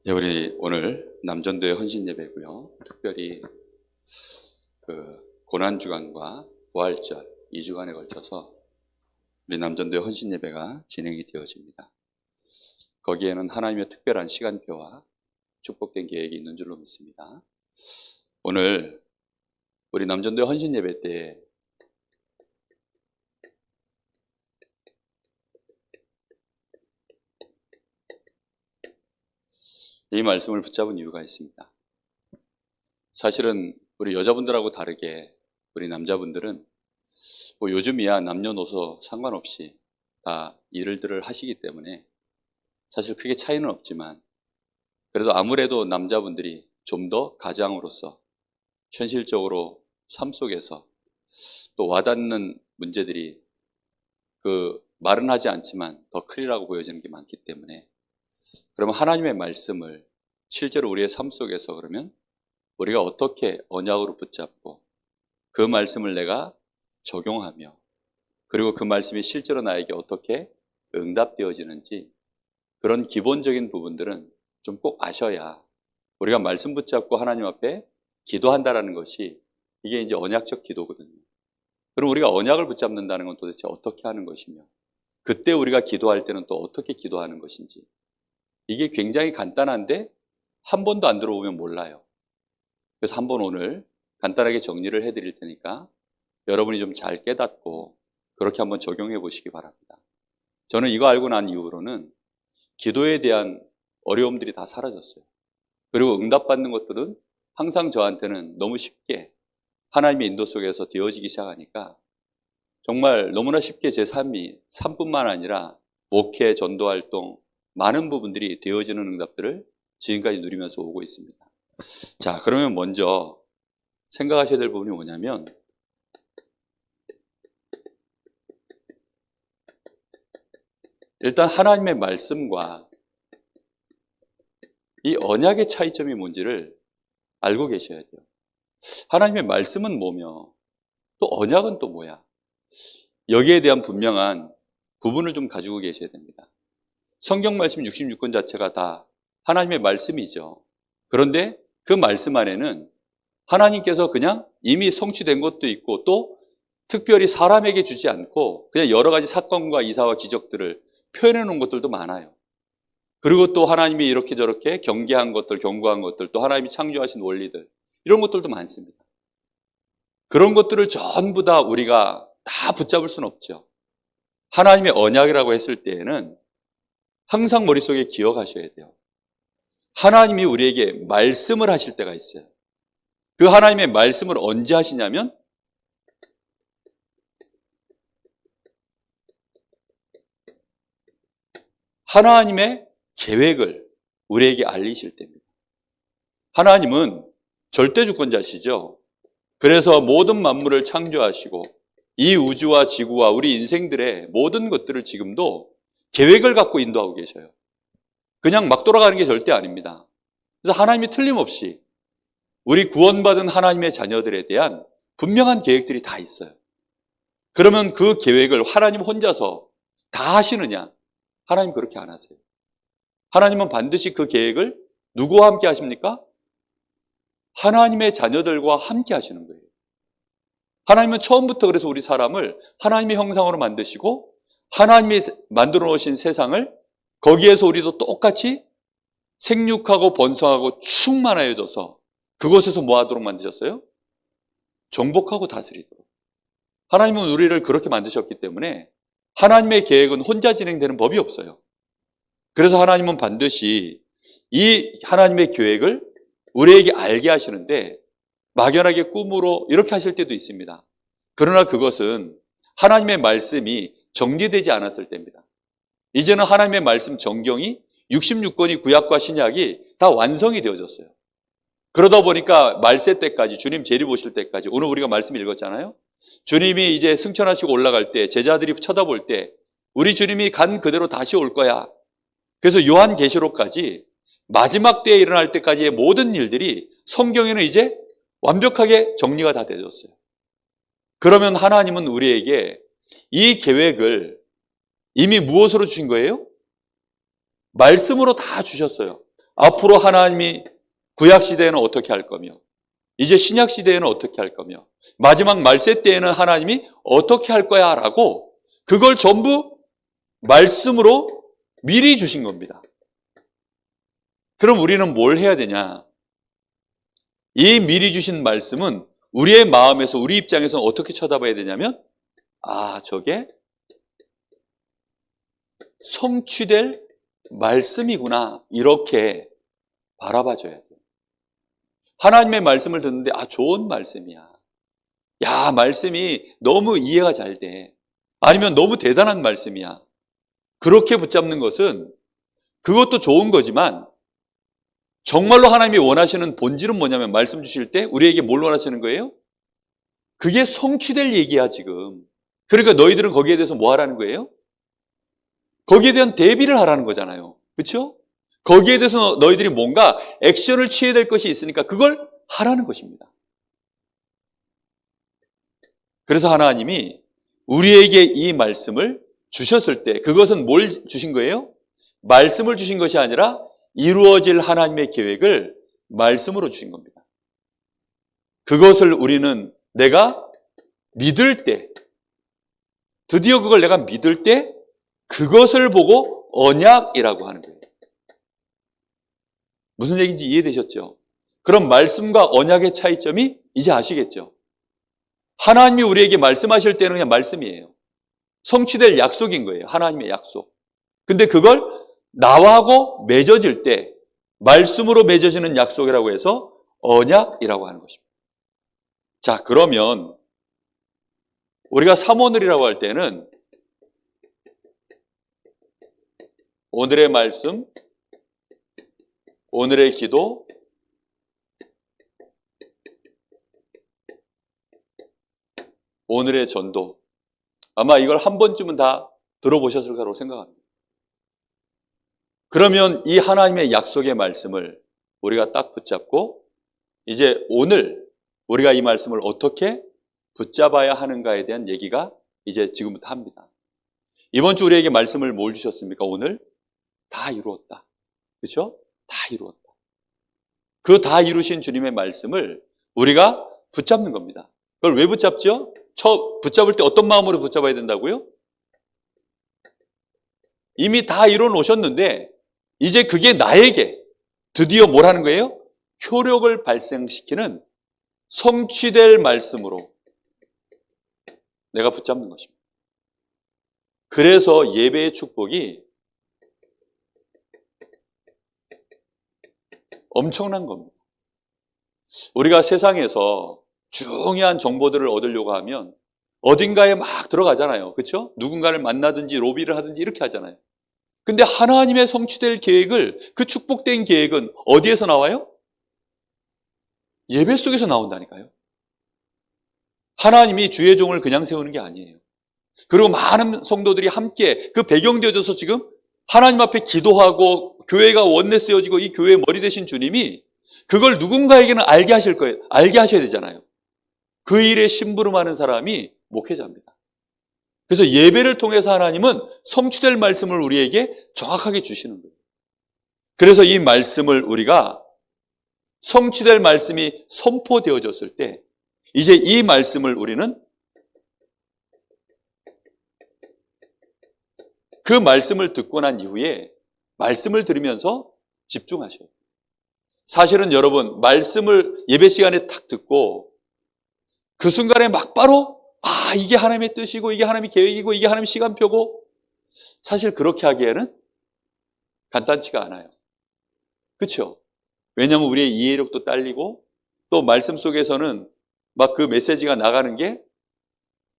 예, 우리 오늘 남전도의 헌신 예배고요. 특별히 고난주간과 부활절 2주간에 걸쳐서 우리 남전도의 헌신 예배가 진행이 되어집니다. 거기에는 하나님의 특별한 시간표와 축복된 계획이 있는 줄로 믿습니다. 오늘 우리 남전도의 헌신 예배 때 이 말씀을 붙잡은 이유가 있습니다. 사실은 우리 여자분들하고 다르게 우리 남자분들은 뭐 요즘이야 남녀노소 상관없이 다 일들을 하시기 때문에 사실 크게 차이는 없지만 그래도 아무래도 남자분들이 좀 더 가장으로서 현실적으로 삶 속에서 또 와닿는 문제들이 말은 하지 않지만 더 크리라고 보여지는 게 많기 때문에 그러면 하나님의 말씀을 실제로 우리의 삶 속에서 그러면 우리가 어떻게 언약으로 붙잡고 그 말씀을 내가 적용하며 그리고 그 말씀이 실제로 나에게 어떻게 응답되어지는지 그런 기본적인 부분들은 좀 꼭 아셔야 우리가 말씀 붙잡고 하나님 앞에 기도한다라는 것이 이게 이제 언약적 기도거든요. 그럼 우리가 언약을 붙잡는다는 건 도대체 어떻게 하는 것이며 그때 우리가 기도할 때는 또 어떻게 기도하는 것인지 이게 굉장히 간단한데 한 번도 안 들어보면 몰라요. 그래서 한번 오늘 간단하게 정리를 해드릴 테니까 여러분이 좀 잘 깨닫고 그렇게 한번 적용해 보시기 바랍니다. 저는 이거 알고 난 이후로는 기도에 대한 어려움들이 다 사라졌어요. 그리고 응답받는 것들은 항상 저한테는 너무 쉽게 하나님의 인도 속에서 되어지기 시작하니까 정말 너무나 쉽게 제 삶뿐만 아니라 목회, 전도활동 많은 부분들이 되어지는 응답들을 지금까지 누리면서 오고 있습니다. 자, 그러면 먼저 생각하셔야 될 부분이 뭐냐면 일단 하나님의 말씀과 이 언약의 차이점이 뭔지를 알고 계셔야 돼요. 하나님의 말씀은 뭐며 또 언약은 또 뭐야? 여기에 대한 분명한 구분을 좀 가지고 계셔야 됩니다. 성경 말씀 66권 자체가 다 하나님의 말씀이죠. 그런데 그 말씀 안에는 하나님께서 그냥 이미 성취된 것도 있고 또 특별히 사람에게 주지 않고 그냥 여러 가지 사건과 이사와 기적들을 표현해 놓은 것들도 많아요. 그리고 또 하나님이 이렇게 저렇게 경계한 것들, 경고한 것들, 또 하나님이 창조하신 원리들 이런 것들도 많습니다. 그런 것들을 전부 다 우리가 다 붙잡을 수는 없죠. 하나님의 언약이라고 했을 때에는 항상 머릿속에 기억하셔야 돼요. 하나님이 우리에게 말씀을 하실 때가 있어요. 그 하나님의 말씀을 언제 하시냐면 하나님의 계획을 우리에게 알리실 때입니다. 하나님은 절대주권자시죠. 그래서 모든 만물을 창조하시고 이 우주와 지구와 우리 인생들의 모든 것들을 지금도 계획을 갖고 인도하고 계셔요. 그냥 막 돌아가는 게 절대 아닙니다. 그래서 하나님이 틀림없이 우리 구원받은 하나님의 자녀들에 대한 분명한 계획들이 다 있어요. 그러면 그 계획을 하나님 혼자서 다 하시느냐? 하나님 그렇게 안 하세요. 하나님은 반드시 그 계획을 누구와 함께 하십니까? 하나님의 자녀들과 함께 하시는 거예요. 하나님은 처음부터 그래서 우리 사람을 하나님의 형상으로 만드시고 하나님이 만들어 놓으신 세상을 거기에서 우리도 똑같이 생육하고 번성하고 충만하여져서 그곳에서 뭐 하도록 만드셨어요? 정복하고 다스리도록. 하나님은 우리를 그렇게 만드셨기 때문에 하나님의 계획은 혼자 진행되는 법이 없어요. 그래서 하나님은 반드시 이 하나님의 계획을 우리에게 알게 하시는데 막연하게 꿈으로 이렇게 하실 때도 있습니다. 그러나 그것은 하나님의 말씀이 정리되지 않았을 때입니다. 이제는 하나님의 말씀 정경이 66권이 구약과 신약이 다 완성이 되어졌어요. 그러다 보니까 말세 때까지 주님 재림 오실 때까지 오늘 우리가 말씀 읽었잖아요. 주님이 이제 승천하시고 올라갈 때 제자들이 쳐다볼 때 우리 주님이 간 그대로 다시 올 거야. 그래서 요한계시록까지 마지막 때에 일어날 때까지의 모든 일들이 성경에는 이제 완벽하게 정리가 다 되어졌어요. 그러면 하나님은 우리에게 이 계획을 이미 무엇으로 주신 거예요? 말씀으로 다 주셨어요. 앞으로 하나님이 구약시대에는 어떻게 할 거며, 이제 신약시대에는 어떻게 할 거며, 마지막 말세 때에는 하나님이 어떻게 할 거야 라고 그걸 전부 말씀으로 미리 주신 겁니다. 그럼 우리는 뭘 해야 되냐? 이 미리 주신 말씀은 우리의 마음에서, 우리 입장에서 어떻게 쳐다봐야 되냐면, 저게 성취될 말씀이구나, 이렇게 바라봐줘야 돼요. 하나님의 말씀을 듣는데 좋은 말씀이야. 야, 말씀이 너무 이해가 잘 돼. 아니면 너무 대단한 말씀이야. 그렇게 붙잡는 것은 그것도 좋은 거지만 정말로 하나님이 원하시는 본질은 뭐냐면 말씀 주실 때 우리에게 뭘 원하시는 거예요? 그게 성취될 얘기야 지금. 그러니까 너희들은 거기에 대해서 뭐 하라는 거예요? 거기에 대한 대비를 하라는 거잖아요. 그렇죠? 거기에 대해서 너희들이 뭔가 액션을 취해야 될 것이 있으니까 그걸 하라는 것입니다. 그래서 하나님이 우리에게 이 말씀을 주셨을 때 그것은 뭘 주신 거예요? 말씀을 주신 것이 아니라 이루어질 하나님의 계획을 말씀으로 주신 겁니다. 그것을 우리는 내가 믿을 때, 드디어 그걸 내가 믿을 때 그것을 보고 언약이라고 하는 거예요. 무슨 얘기인지 이해되셨죠? 그럼 말씀과 언약의 차이점이 이제 아시겠죠? 하나님이 우리에게 말씀하실 때는 그냥 말씀이에요. 성취될 약속인 거예요. 하나님의 약속. 근데 그걸 나하고 맺어질 때 말씀으로 맺어지는 약속이라고 해서 언약이라고 하는 것입니다. 자, 그러면 우리가 삼오늘이라고 할 때는 오늘의 말씀, 오늘의 기도, 오늘의 전도, 아마 이걸 한 번쯤은 다 들어보셨을 거라고 생각합니다. 그러면 이 하나님의 약속의 말씀을 우리가 딱 붙잡고 이제 오늘 우리가 이 말씀을 어떻게 붙잡아야 하는가에 대한 얘기가 이제 지금부터 합니다. 이번 주 우리에게 말씀을 뭘 주셨습니까? 오늘 다 이루었다. 그렇죠? 다 이루었다. 그 다 이루신 주님의 말씀을 우리가 붙잡는 겁니다. 그걸 왜 붙잡죠? 붙잡을 때 어떤 마음으로 붙잡아야 된다고요? 이미 다 이뤄 놓으셨는데 이제 그게 나에게 드디어 뭘 하는 거예요? 효력을 발생시키는 성취될 말씀으로 내가 붙잡는 것입니다. 그래서 예배의 축복이 엄청난 겁니다. 우리가 세상에서 중요한 정보들을 얻으려고 하면 어딘가에 막 들어가잖아요. 그렇죠? 누군가를 만나든지 로비를 하든지 이렇게 하잖아요. 근데 하나님의 성취될 계획을, 그 축복된 계획은 어디에서 나와요? 예배 속에서 나온다니까요. 하나님이 주의 종을 그냥 세우는 게 아니에요. 그리고 많은 성도들이 함께 그 배경 되어져서 지금 하나님 앞에 기도하고 교회가 원내 세워지고 이 교회의 머리 되신 주님이 그걸 누군가에게는 알게 하실 거예요. 알게 하셔야 되잖아요. 그 일에 심부름하는 사람이 목회자입니다. 그래서 예배를 통해서 하나님은 성취될 말씀을 우리에게 정확하게 주시는 거예요. 그래서 이 말씀을 우리가 성취될 말씀이 선포되어졌을 때 이제 이 말씀을 우리는 그 말씀을 듣고 난 이후에 말씀을 들으면서 집중하셔요. 사실은 여러분 말씀을 예배 시간에 탁 듣고 그 순간에 막바로 이게 하나님의 뜻이고 이게 하나님의 계획이고 이게 하나님의 시간표고 사실 그렇게 하기에는 간단치가 않아요. 그렇죠? 왜냐하면 우리의 이해력도 딸리고 또 말씀 속에서는 막 그 메시지가 나가는 게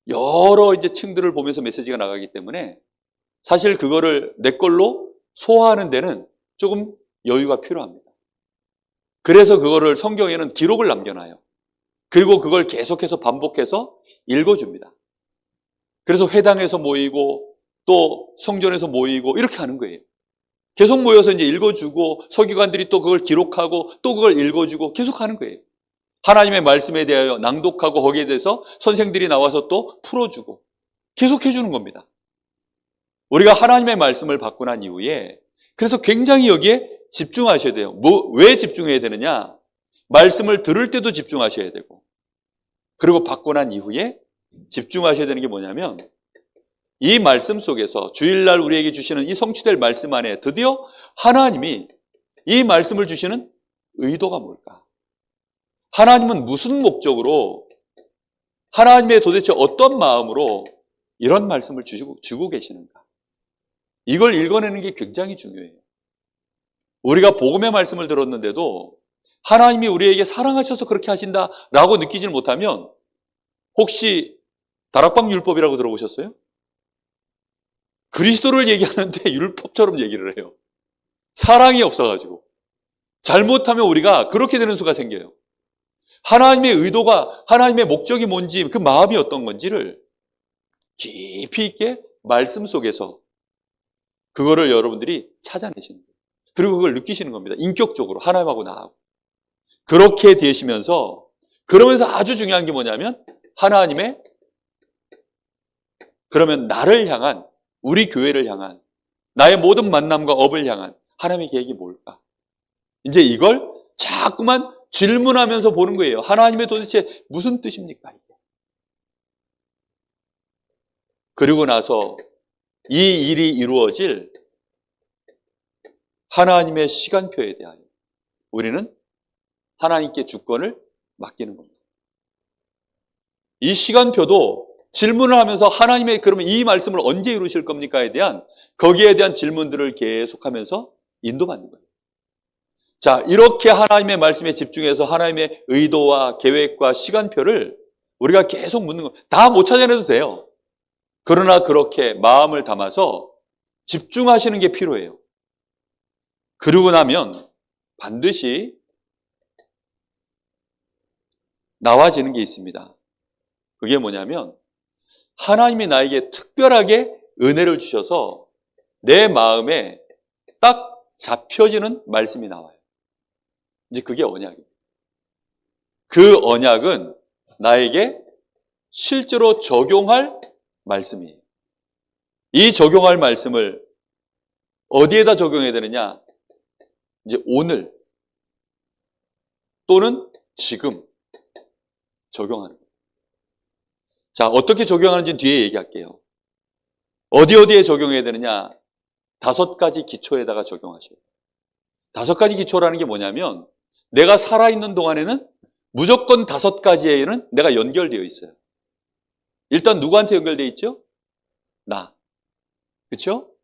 여러 이제 층들을 보면서 메시지가 나가기 때문에 사실 그거를 내 걸로 소화하는 데는 조금 여유가 필요합니다. 그래서 그거를 성경에는 기록을 남겨놔요. 그리고 그걸 계속해서 반복해서 읽어줍니다. 그래서 회당에서 모이고 또 성전에서 모이고 이렇게 하는 거예요. 계속 모여서 이제 읽어주고 서기관들이 또 그걸 기록하고 또 그걸 읽어주고 계속 하는 거예요. 하나님의 말씀에 대하여 낭독하고 거기에 대해서 선생들이 나와서 또 풀어주고 계속 해주는 겁니다. 우리가 하나님의 말씀을 받고 난 이후에 그래서 굉장히 여기에 집중하셔야 돼요. 왜 집중해야 되느냐? 말씀을 들을 때도 집중하셔야 되고, 그리고 받고 난 이후에 집중하셔야 되는 게 뭐냐면, 이 말씀 속에서 주일날 우리에게 주시는 이 성취될 말씀 안에 드디어 하나님이 이 말씀을 주시는 의도가 뭘까? 하나님은 무슨 목적으로, 하나님의 도대체 어떤 마음으로 이런 말씀을 주고 계시는가? 이걸 읽어내는 게 굉장히 중요해요. 우리가 복음의 말씀을 들었는데도 하나님이 우리에게 사랑하셔서 그렇게 하신다라고 느끼지 못하면, 혹시 다락방 율법이라고 들어보셨어요? 그리스도를 얘기하는데 율법처럼 얘기를 해요. 사랑이 없어가지고. 잘못하면 우리가 그렇게 되는 수가 생겨요. 하나님의 의도가, 하나님의 목적이 뭔지, 그 마음이 어떤 건지를 깊이 있게 말씀 속에서 그거를 여러분들이 찾아내시는 거예요. 그리고 그걸 느끼시는 겁니다. 인격적으로 하나님하고 나하고. 그렇게 되시면서, 그러면서 아주 중요한 게 뭐냐면, 하나님의, 그러면 나를 향한, 우리 교회를 향한, 나의 모든 만남과 업을 향한 하나님의 계획이 뭘까? 이제 이걸 자꾸만 질문하면서 보는 거예요. 하나님의 도대체 무슨 뜻입니까? 이게. 그리고 나서 이 일이 이루어질 하나님의 시간표에 대하여 우리는 하나님께 주권을 맡기는 겁니다. 이 시간표도 질문을 하면서 하나님의 그러면 이 말씀을 언제 이루실 겁니까에 대한, 거기에 대한 질문들을 계속하면서 인도받는 거예요. 자, 이렇게 하나님의 말씀에 집중해서 하나님의 의도와 계획과 시간표를 우리가 계속 묻는 거예요. 다 못 찾아내도 돼요. 그러나 그렇게 마음을 담아서 집중하시는 게 필요해요. 그러고 나면 반드시 나와지는 게 있습니다. 그게 뭐냐면, 하나님이 나에게 특별하게 은혜를 주셔서 내 마음에 딱 잡혀지는 말씀이 나와요. 이제 그게 언약이에요. 그 언약은 나에게 실제로 적용할 말씀이에요. 이 적용할 말씀을 어디에다 적용해야 되느냐? 이제 오늘 또는 지금 적용하는 거예요. 자, 어떻게 적용하는지는 뒤에 얘기할게요. 어디에 적용해야 되느냐? 5가지 기초에다가 적용하셔야 돼요. 5가지 기초라는 게 뭐냐면, 내가 살아있는 동안에는 무조건 5가지에는 내가 연결되어 있어요. 일단 누구한테 연결되어 있죠? 나. 그렇죠?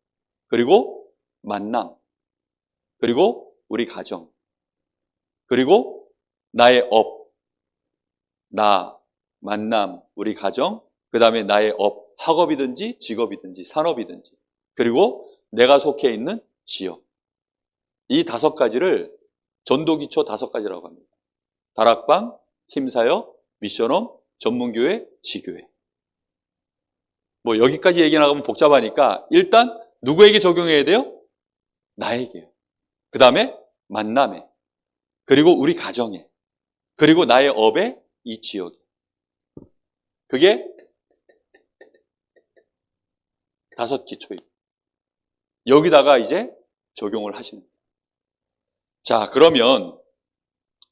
그리고 만남. 그리고 우리 가정. 그리고 나의 업. 나, 만남, 우리 가정. 그 다음에 나의 업. 학업이든지 직업이든지 산업이든지. 그리고 내가 속해 있는 지역. 이 5가지를 전도기초 5가지라고 합니다. 다락방, 팀사역, 미션홈, 전문교회, 지교회. 뭐 여기까지 얘기 나가면 복잡하니까 일단 누구에게 적용해야 돼요? 나에게요. 그 다음에 만남에, 그리고 우리 가정에, 그리고 나의 업에, 이 지역에. 그게 5기초입니다. 여기다가 이제 적용을 하시는 거예요. 자, 그러면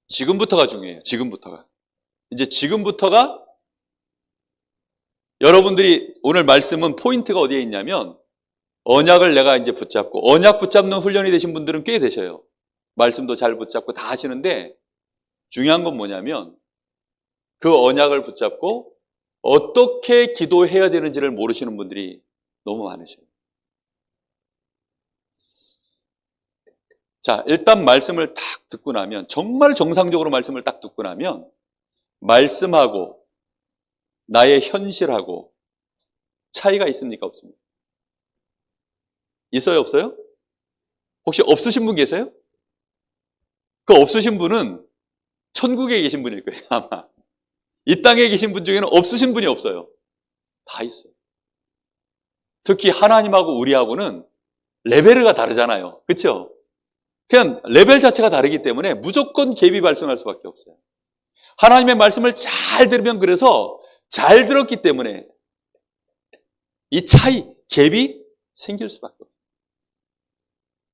지금부터가 중요해요. 지금부터가. 이제 지금부터가, 여러분들이 오늘 말씀은 포인트가 어디에 있냐면, 언약을 내가 이제 붙잡고, 언약 붙잡는 훈련이 되신 분들은 꽤 되셔요. 말씀도 잘 붙잡고 다 하시는데, 중요한 건 뭐냐면, 그 언약을 붙잡고 어떻게 기도해야 되는지를 모르시는 분들이 너무 많으셔요. 자, 일단 말씀을 딱 듣고 나면, 정말 정상적으로 말씀을 딱 듣고 나면, 말씀하고 나의 현실하고 차이가 있습니까? 없습니까? 있어요? 없어요? 혹시 없으신 분 계세요? 그 없으신 분은 천국에 계신 분일 거예요, 아마. 이 땅에 계신 분 중에는 없으신 분이 없어요. 다 있어요. 특히 하나님하고 우리하고는 레벨이 다르잖아요. 그렇죠? 그냥 레벨 자체가 다르기 때문에 무조건 갭이 발생할 수밖에 없어요. 하나님의 말씀을 잘 들으면, 그래서 잘 들었기 때문에 이 차이, 갭이 생길 수밖에 없어요.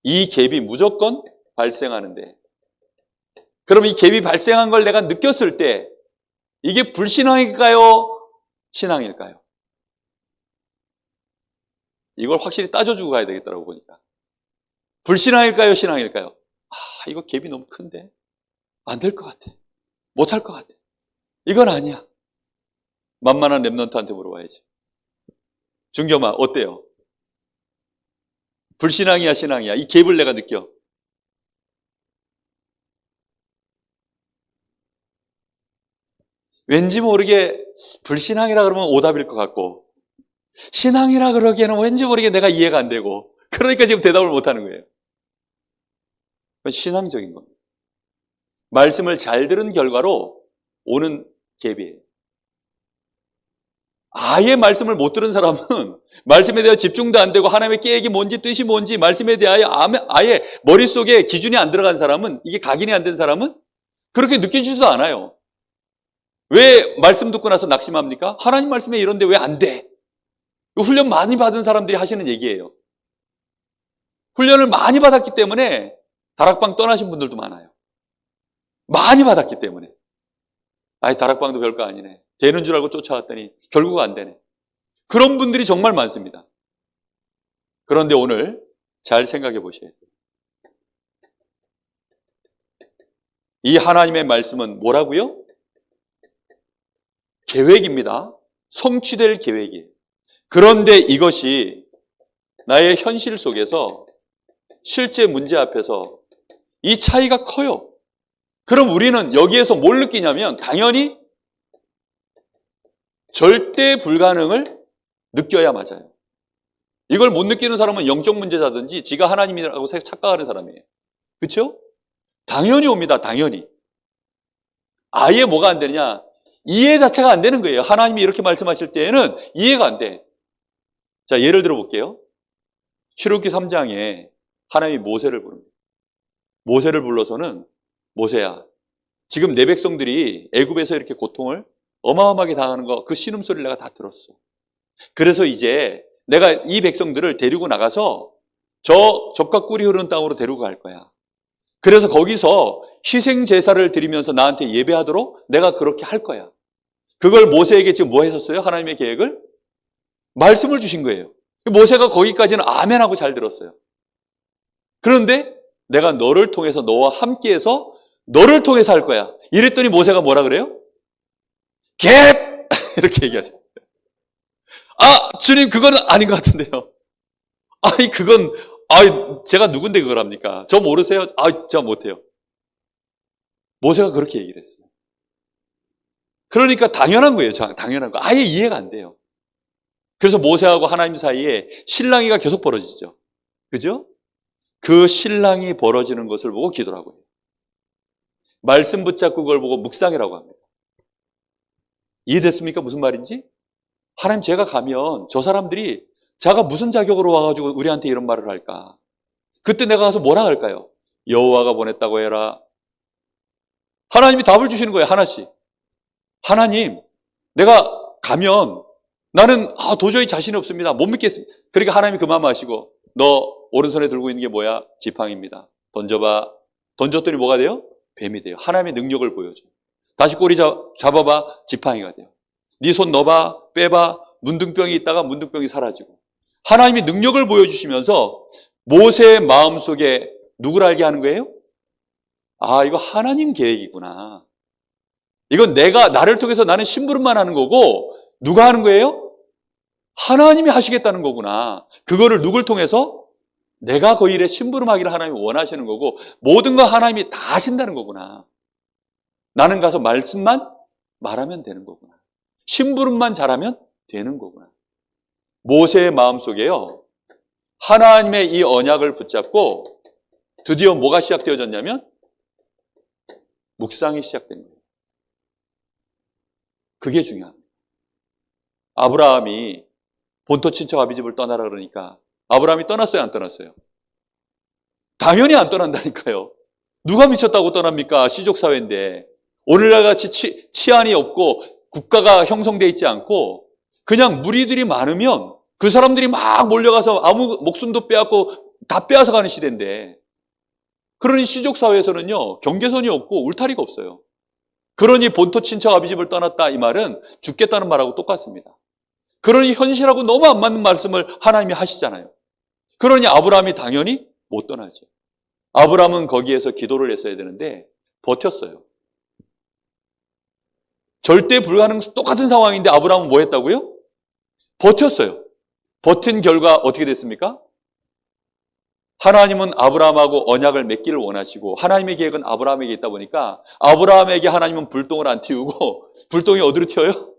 이 갭이 무조건 발생하는데, 그럼 이 갭이 발생한 걸 내가 느꼈을 때 이게 불신앙일까요? 신앙일까요? 이걸 확실히 따져주고 가야 되겠더라고 보니까. 불신앙일까요? 신앙일까요? 이거 갭이 너무 큰데 안 될 것 같아. 못할 것 같아. 이건 아니야. 만만한 랩런트한테 물어봐야지. 중겸아, 어때요? 불신앙이야, 신앙이야? 이 갭을 내가 느껴. 왠지 모르게 불신앙이라 그러면 오답일 것 같고, 신앙이라 그러기에는 왠지 모르게 내가 이해가 안 되고, 그러니까 지금 대답을 못 하는 거예요. 신앙적인 겁니다. 말씀을 잘 들은 결과로 오는 갭이에요. 아예 말씀을 못 들은 사람은 말씀에 대해 집중도 안 되고 하나님의 계획이 뭔지 뜻이 뭔지 말씀에 대하여 아예 머릿속에 기준이 안 들어간 사람은, 이게 각인이 안 된 사람은 그렇게 느껴지지도 않아요. 왜 말씀 듣고 나서 낙심합니까? 하나님 말씀에 이런데 왜 안 돼? 훈련 많이 받은 사람들이 하시는 얘기예요. 훈련을 많이 받았기 때문에 다락방 떠나신 분들도 많아요. 많이 받았기 때문에. 다락방도 별거 아니네. 되는 줄 알고 쫓아왔더니 결국 안 되네. 그런 분들이 정말 많습니다. 그런데 오늘 잘 생각해 보셔야 돼요. 이 하나님의 말씀은 뭐라고요? 계획입니다. 성취될 계획이에요. 그런데 이것이 나의 현실 속에서 실제 문제 앞에서 이 차이가 커요. 그럼 우리는 여기에서 뭘 느끼냐면 당연히 절대 불가능을 느껴야 맞아요. 이걸 못 느끼는 사람은 영적 문제자든지 지가 하나님이라고 착각하는 사람이에요. 그렇죠? 당연히 옵니다. 당연히. 아예 뭐가 안 되느냐? 이해 자체가 안 되는 거예요. 하나님이 이렇게 말씀하실 때에는 이해가 안 돼. 자, 예를 들어 볼게요. 출애굽기 3장에 하나님이 모세를 부릅니다. 모세를 불러서는 모세야, 지금 내 백성들이 애굽에서 이렇게 고통을 어마어마하게 당하는 거, 그 신음소리를 내가 다 들었어. 그래서 이제 내가 이 백성들을 데리고 나가서 저 젖과 꿀이 흐르는 땅으로 데리고 갈 거야. 그래서 거기서 희생 제사를 드리면서 나한테 예배하도록 내가 그렇게 할 거야. 그걸 모세에게 지금 뭐 했었어요? 하나님의 계획을? 말씀을 주신 거예요. 모세가 거기까지는 아멘하고 잘 들었어요. 그런데 내가 너를 통해서, 너와 함께해서 너를 통해서 할 거야. 이랬더니 모세가 뭐라 그래요? 갭! 이렇게 얘기하죠. 주님, 그건 아닌 것 같은데요. 제가 누군데 그걸 합니까? 저 모르세요? 저 못해요. 모세가 그렇게 얘기를 했어요. 그러니까 당연한 거예요. 당연한 거. 아예 이해가 안 돼요. 그래서 모세하고 하나님 사이에 실랑이가 계속 벌어지죠. 그죠? 그 실랑이 벌어지는 것을 보고 기도라고 해요. 말씀 붙잡고 그걸 보고 묵상이라고 합니다. 이해됐습니까? 무슨 말인지? 하나님, 제가 가면 저 사람들이 자가 무슨 자격으로 와가지고 우리한테 이런 말을 할까? 그때 내가 가서 뭐라 할까요? 여호와가 보냈다고 해라. 하나님이 답을 주시는 거예요. 하나씩. 하나님, 내가 가면 나는 도저히 자신이 없습니다. 못 믿겠습니다. 그러니까 하나님이 그만 마시고, 너 오른손에 들고 있는 게 뭐야? 지팡이입니다. 던져봐. 던졌더니 뭐가 돼요? 뱀이 돼요. 하나님의 능력을 보여줘요. 다시 꼬리 잡아봐. 지팡이가 돼요. 네 손 넣어봐. 빼봐. 문둥병이 있다가 문둥병이 사라지고. 하나님이 능력을 보여주시면서 모세의 마음속에 누구를 알게 하는 거예요? 이거 하나님 계획이구나. 이건 나를 통해서 나는 심부름만 하는 거고, 누가 하는 거예요? 하나님이 하시겠다는 거구나. 그거를 누굴 통해서? 내가 그 일에 심부름하기를 하나님이 원하시는 거고, 모든 거 하나님이 다 하신다는 거구나. 나는 가서 말씀만 말하면 되는 거구나. 심부름만 잘하면 되는 거구나. 모세의 마음속에요, 하나님의 이 언약을 붙잡고 드디어 뭐가 시작되어졌냐면 묵상이 시작된 거예요. 그게 중요합니다. 아브라함이 본토 친척 아비집을 떠나라 그러니까 아브라함이 떠났어요, 안 떠났어요? 당연히 안 떠난다니까요. 누가 미쳤다고 떠납니까? 시족사회인데. 오늘날 같이 치안이 없고 국가가 형성되어 있지 않고 그냥 무리들이 많으면 그 사람들이 막 몰려가서 아무 목숨도 빼앗고 다 빼앗아가는 시대인데, 그러니 시족사회에서는요, 경계선이 없고 울타리가 없어요. 그러니 본토 친척 아비집을 떠났다 이 말은 죽겠다는 말하고 똑같습니다. 그러니 현실하고 너무 안 맞는 말씀을 하나님이 하시잖아요. 그러니 아브라함이 당연히 못 떠나죠. 아브라함은 거기에서 기도를 했어야 되는데 버텼어요. 절대 불가능 똑같은 상황인데 아브라함은 뭐 했다고요? 버텼어요. 버틴 결과 어떻게 됐습니까? 하나님은 아브라함하고 언약을 맺기를 원하시고 하나님의 계획은 아브라함에게 있다 보니까 아브라함에게 하나님은 불똥을 안 튀우고 불똥이 어디로 튀어요?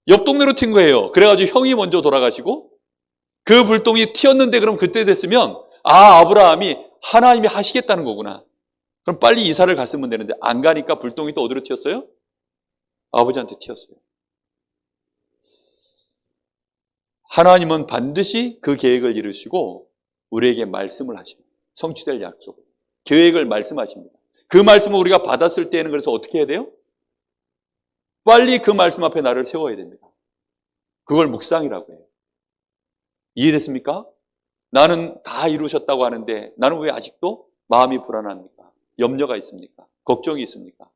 옆 동네로 튄 거예요. 그래가지고 형이 먼저 돌아가시고 그 불똥이 튀었는데 그럼 그때 됐으면 아브라함이 하나님이 하시겠다는 거구나. 그럼 빨리 이사를 갔으면 되는데 안 가니까 불똥이 또 어디로 튀었어요? 아버지한테 튀었어요. 하나님은 반드시 그 계획을 이루시고 우리에게 말씀을 하십니다. 성취될 약속, 계획을 말씀하십니다. 그 말씀을 우리가 받았을 때에는 그래서 어떻게 해야 돼요? 빨리 그 말씀 앞에 나를 세워야 됩니다. 그걸 묵상이라고 해요. 이해됐습니까? 나는 다 이루셨다고 하는데 나는 왜 아직도 마음이 불안합니까? 염려가 있습니까? 걱정이 있습니까?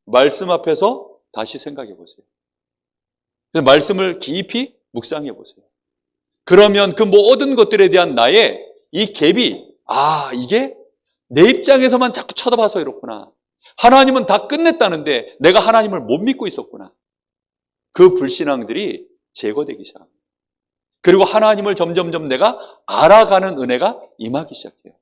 말씀 앞에서 다시 생각해 보세요. 말씀을 깊이 묵상해 보세요. 그러면 그 모든 것들에 대한 나의 이 갭이 이게 내 입장에서만 자꾸 쳐다봐서 이렇구나. 하나님은 다 끝냈다는데 내가 하나님을 못 믿고 있었구나. 그 불신앙들이 제거되기 시작합니다. 그리고 하나님을 점점점 내가 알아가는 은혜가 임하기 시작해요.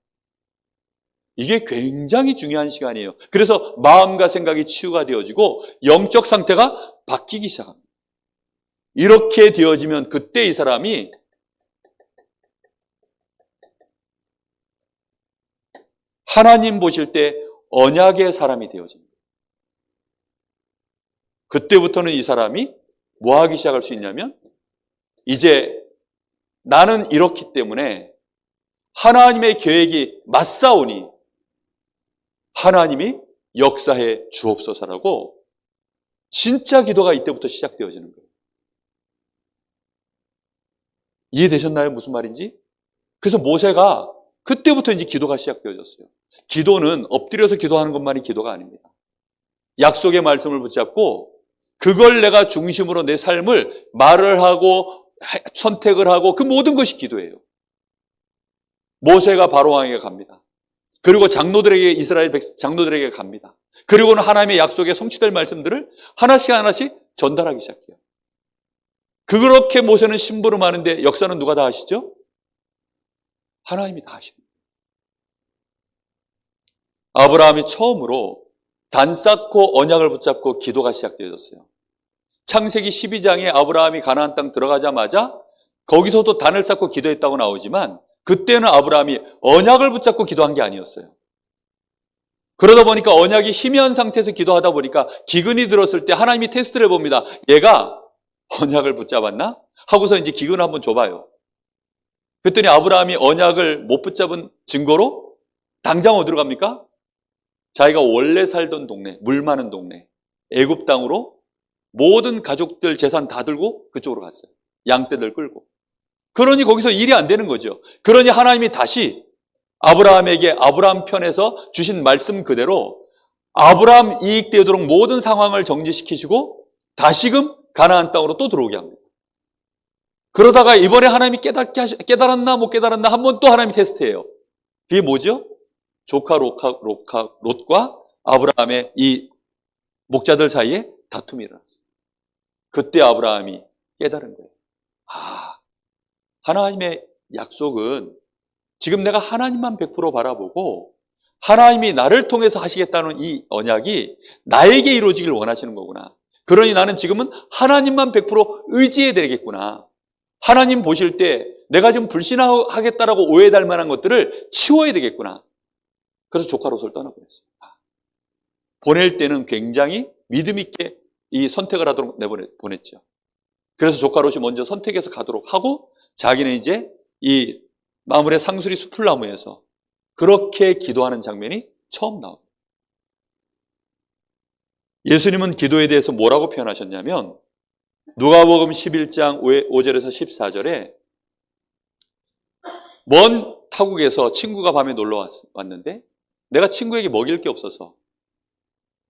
이게 굉장히 중요한 시간이에요. 그래서 마음과 생각이 치유가 되어지고 영적 상태가 바뀌기 시작합니다. 이렇게 되어지면 그때 이 사람이 하나님 보실 때 언약의 사람이 되어집니다. 그때부터는 이 사람이 뭐 하기 시작할 수 있냐면 이제 나는 이렇기 때문에 하나님의 계획이 맞사오니 하나님이 역사해 주옵소서라고 진짜 기도가 이때부터 시작되어지는 거예요. 이해되셨나요? 무슨 말인지? 그래서 모세가 그때부터 이제 기도가 시작되어졌어요. 기도는 엎드려서 기도하는 것만이 기도가 아닙니다. 약속의 말씀을 붙잡고 그걸 내가 중심으로 내 삶을 말을 하고 선택을 하고 그 모든 것이 기도예요. 모세가 바로왕에게 갑니다. 그리고 장로들에게 이스라엘 장로들에게 갑니다. 그리고는 하나님의 약속에 성취될 말씀들을 하나씩 하나씩 전달하기 시작해요. 그렇게 모세는 심부름하는데 역사는 누가 다 하시죠? 하나님이 다 하십니다. 아브라함이 처음으로 단 쌓고 언약을 붙잡고 기도가 시작되어졌어요. 창세기 12장에 아브라함이 가나안 땅 들어가자마자 거기서도 단을 쌓고 기도했다고 나오지만 그때는 아브라함이 언약을 붙잡고 기도한 게 아니었어요. 그러다 보니까 언약이 희미한 상태에서 기도하다 보니까 기근이 들었을 때 하나님이 테스트를 해봅니다. 얘가 언약을 붙잡았나? 하고서 이제 기근을 한번 줘봐요. 그랬더니 아브라함이 언약을 못 붙잡은 증거로 당장 어디로 갑니까? 자기가 원래 살던 동네, 물 많은 동네, 애굽 땅으로 모든 가족들 재산 다 들고 그쪽으로 갔어요. 양떼들 끌고. 그러니 거기서 일이 안 되는 거죠. 그러니 하나님이 다시 아브라함에게 아브라함 편에서 주신 말씀 그대로 아브라함 이익되도록 모든 상황을 정리시키시고 다시금 가나안 땅으로 또 들어오게 합니다. 그러다가 이번에 하나님이 깨달았나 못 깨달았나 한번 또 하나님이 테스트해요. 그게 뭐죠? 조카 롯과 아브라함의 이 목자들 사이에 다툼이 일어났어요. 그때 아브라함이 깨달은 거예요. 하나님의 약속은 지금 내가 하나님만 100% 바라보고 하나님이 나를 통해서 하시겠다는 이 언약이 나에게 이루어지길 원하시는 거구나. 그러니 나는 지금은 하나님만 100% 의지해야 되겠구나. 하나님 보실 때 내가 지금 불신하겠다라고 오해할 만한 것들을 치워야 되겠구나. 그래서 조카 롯을 떠나보냈습니다. 보낼 때는 굉장히 믿음 있게 이 선택을 하도록 내보냈죠. 그래서 조카 롯이 먼저 선택해서 가도록 하고 자기는 이제 이 마므레 상수리 수풀나무에서 그렇게 기도하는 장면이 처음 나옵니다. 예수님은 기도에 대해서 뭐라고 표현하셨냐면 누가복음 11장 5절에서 14절에 먼 타국에서 친구가 밤에 놀러 왔는데 내가 친구에게 먹일 게 없어서,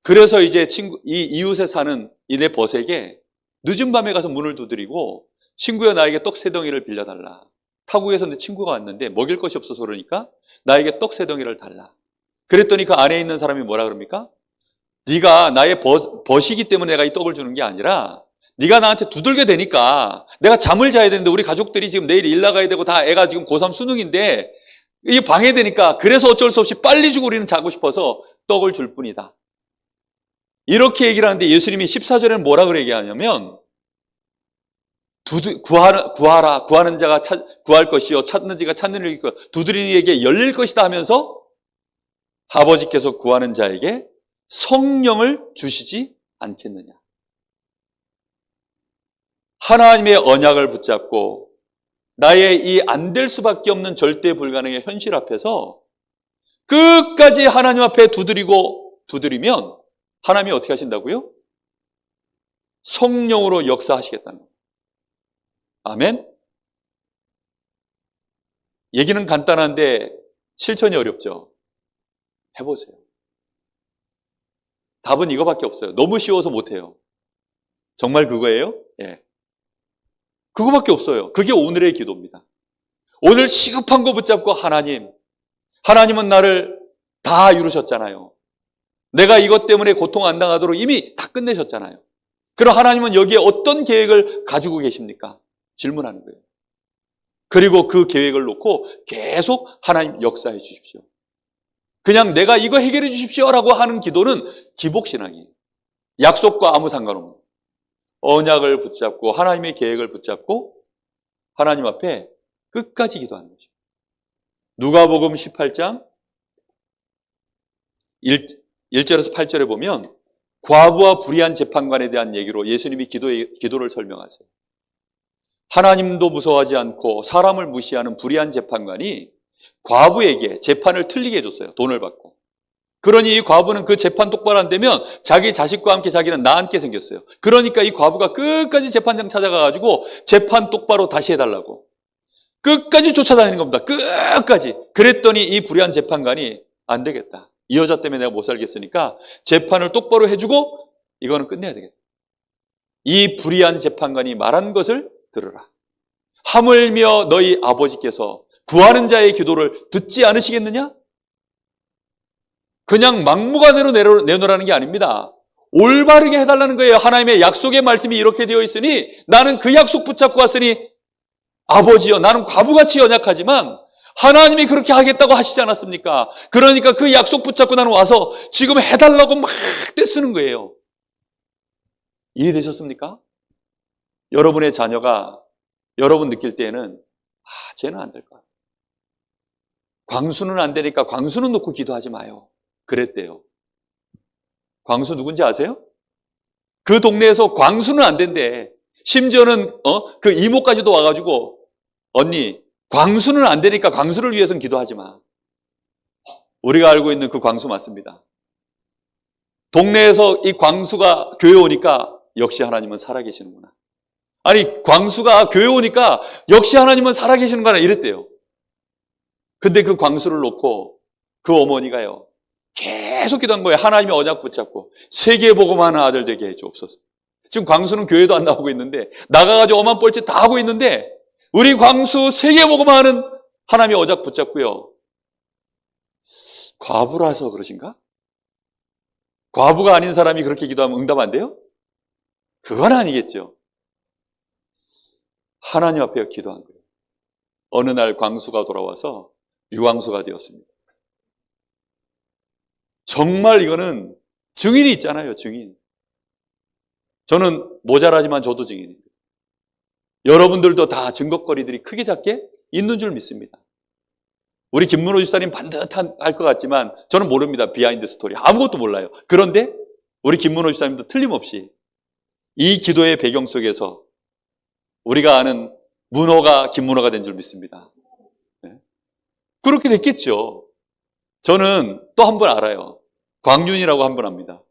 그래서 이제 이 이웃에 사는 이내 벗에게 늦은 밤에 가서 문을 두드리고, 친구야 나에게 떡 3덩이를 빌려달라. 타국에서 내 친구가 왔는데 먹일 것이 없어서 그러니까 나에게 떡 3덩이를 달라. 그랬더니 그 안에 있는 사람이 뭐라 그럽니까? 네가 나의 벗이기 때문에 내가 이 떡을 주는 게 아니라 네가 나한테 두들겨 대니까 내가 잠을 자야 되는데 우리 가족들이 지금 내일 일 나가야 되고 다 애가 지금 고3 수능인데 이게 방해되니까, 그래서 어쩔 수 없이 빨리 주고 우리는 자고 싶어서 떡을 줄 뿐이다. 이렇게 얘기를 하는데 예수님이 14절에는 뭐라 얘기하냐면, 구하라, 구하는 자가 구할 것이요, 찾는 자가 찾는 일일 것, 두드리는 이에게 열릴 것이다 하면서 아버지께서 구하는 자에게 성령을 주시지 않겠느냐. 하나님의 언약을 붙잡고 나의 이 안 될 수밖에 없는 절대 불가능의 현실 앞에서 끝까지 하나님 앞에 두드리면 하나님이 어떻게 하신다고요? 성령으로 역사하시겠다는 거예요. 아멘? 얘기는 간단한데 실천이 어렵죠? 해보세요. 답은 이거밖에 없어요. 너무 쉬워서 못해요. 정말 그거예요? 예. 그거밖에 없어요. 그게 오늘의 기도입니다. 오늘 시급한 거 붙잡고 하나님은 나를 다 이루셨잖아요. 내가 이것 때문에 고통 안 당하도록 이미 다 끝내셨잖아요. 그럼 하나님은 여기에 어떤 계획을 가지고 계십니까? 질문하는 거예요. 그리고 그 계획을 놓고 계속 하나님 역사해 주십시오. 그냥 내가 이거 해결해 주십시오라고 하는 기도는 기복신앙이에요. 약속과 아무 상관없는 언약을 붙잡고 하나님의 계획을 붙잡고 하나님 앞에 끝까지 기도하는 거죠. 누가복음 18장 1절에서 8절에 보면 과부와 불의한 재판관에 대한 얘기로 예수님이 기도를 설명하세요. 하나님도 무서워하지 않고 사람을 무시하는 불의한 재판관이 과부에게 재판을 틀리게 해줬어요. 돈을 받고. 그러니 이 과부는 그 재판 똑바로 안 되면 자기 자식과 함께 자기는 나앉게 생겼어요. 그러니까 이 과부가 끝까지 재판장 찾아가가지고 재판 똑바로 다시 해달라고 끝까지 쫓아다니는 겁니다. 끝까지. 그랬더니 이 불의한 재판관이 안 되겠다. 이 여자 때문에 내가 못 살겠으니까 재판을 똑바로 해주고 이거는 끝내야 되겠다. 이 불의한 재판관이 말한 것을 들으라. 하물며 너희 아버지께서 구하는 자의 기도를 듣지 않으시겠느냐? 그냥 막무가내로 내놓으라는 게 아닙니다. 올바르게 해달라는 거예요. 하나님의 약속의 말씀이 이렇게 되어 있으니 나는 그 약속 붙잡고 왔으니 아버지여, 나는 과부같이 연약하지만 하나님이 그렇게 하겠다고 하시지 않았습니까? 그러니까 그 약속 붙잡고 나는 와서 지금 해달라고 막 떼쓰는 거예요. 이해되셨습니까? 여러분의 자녀가 여러분 느낄 때에는 쟤는 안 될 거야. 광수는 안 되니까 광수는 놓고 기도하지 마요. 그랬대요. 광수 누군지 아세요? 그 동네에서 광수는 안 된대. 심지어는 그 이모까지도 와가지고 언니 광수는 안 되니까 광수를 위해서는 기도하지 마. 우리가 알고 있는 그 광수 맞습니다. 동네에서 이 광수가 교회 오니까 역시 하나님은 살아계시는구나. 아니 광수가 교회 오니까 역시 하나님은 살아계시는구나 이랬대요. 근데 그 광수를 놓고 그 어머니가요 계속 기도한 거예요. 하나님의 언약 붙잡고 세계복음하는 아들 되게 해주옵소서. 지금 광수는 교회도 안 나오고 있는데 나가가지고 엄한 뻘짓 다 하고 있는데 우리 광수 세계복음하는 하나님의 언약 붙잡고요. 과부라서 그러신가? 과부가 아닌 사람이 그렇게 기도하면 응답 안 돼요? 그건 아니겠죠. 하나님 앞에 기도한 거예요. 어느 날 광수가 돌아와서 유광수가 되었습니다. 정말 이거는 증인이 있잖아요, 증인. 저는 모자라지만 저도 증인입니다. 여러분들도 다 증거거리들이 크게 작게 있는 줄 믿습니다. 우리 김문호 집사님 반듯할 것 같지만 저는 모릅니다. 비하인드 스토리. 아무것도 몰라요. 그런데 우리 김문호 집사님도 틀림없이 이 기도의 배경 속에서 우리가 아는 문호가 김문호가 된 줄 믿습니다. 네. 그렇게 됐겠죠. 저는 또 한 분 알아요. 광윤이라고 한 분 압니다.